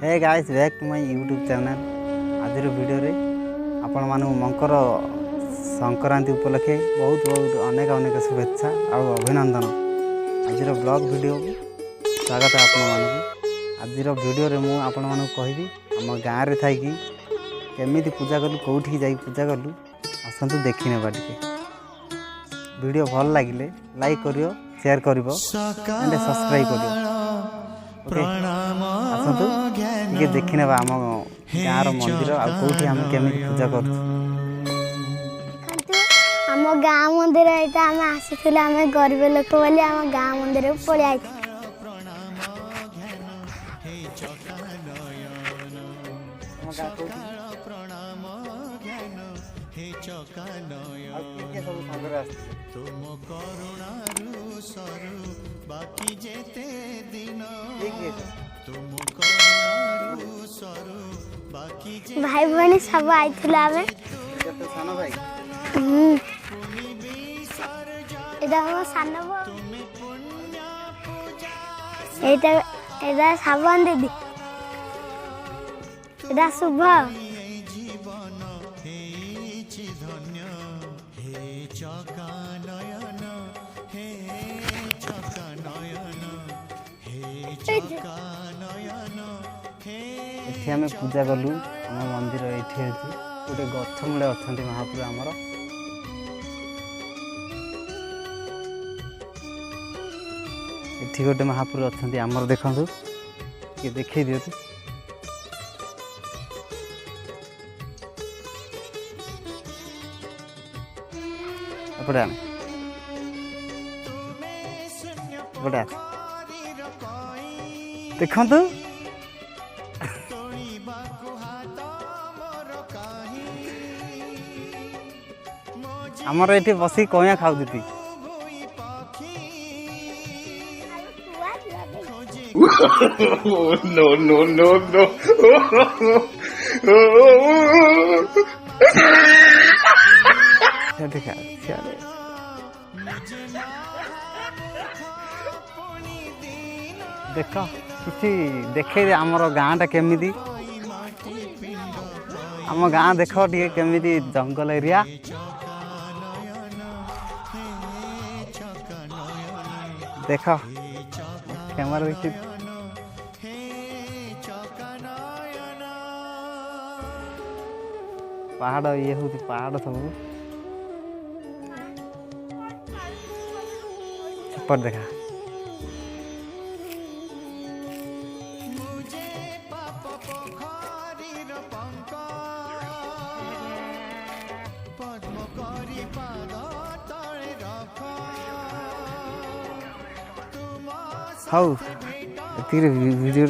Hey guys back to my YouTube channel. आज video रे आपण मानु मकर संक्रांति उपलक्षे बहुत बहुत अनेक अनेक शुभेच्छा और अभिनंदन। आज ब्लॉग वीडियो स्वागत है आपण मानू। आज वीडियो रे मु आपण मानू कहबी आम गाँव रे थाई कि केमिति पूजा कलु कोठी जाई पूजा कलु आसंतु देखि नेबा टिके। वीडियो भल लागिले लाइक करियो, शेयर करिवो एंड सब्सक्राइब करियो। आसतु ये देखी ना आम गाँव मंदिर आउठी आम केमी पूजा कर आम गाँव मंदिर आम आसी आम गरीब लोक बोली आम गाँव मंदिर को पड़े आई भाई बहनी सब आई साबन दीदी एटा शुभ आम पूजा कलु आम मंदिर ये गोटे गछ मूले अच्छा महापुर आमर ये गोटे महापुर अच्छा आमर देखु ये देखे दियो एपटे देखु आमर ये बस कइया खाऊ दी no no no no देख कि देखे आमर गाँटा केमी आम गाँ देख टे केमी जंगल एरिया देख कैमरा देखी पहाड़ ये हूँ पहाड़ सब सेपट देखा हाउ वीडियो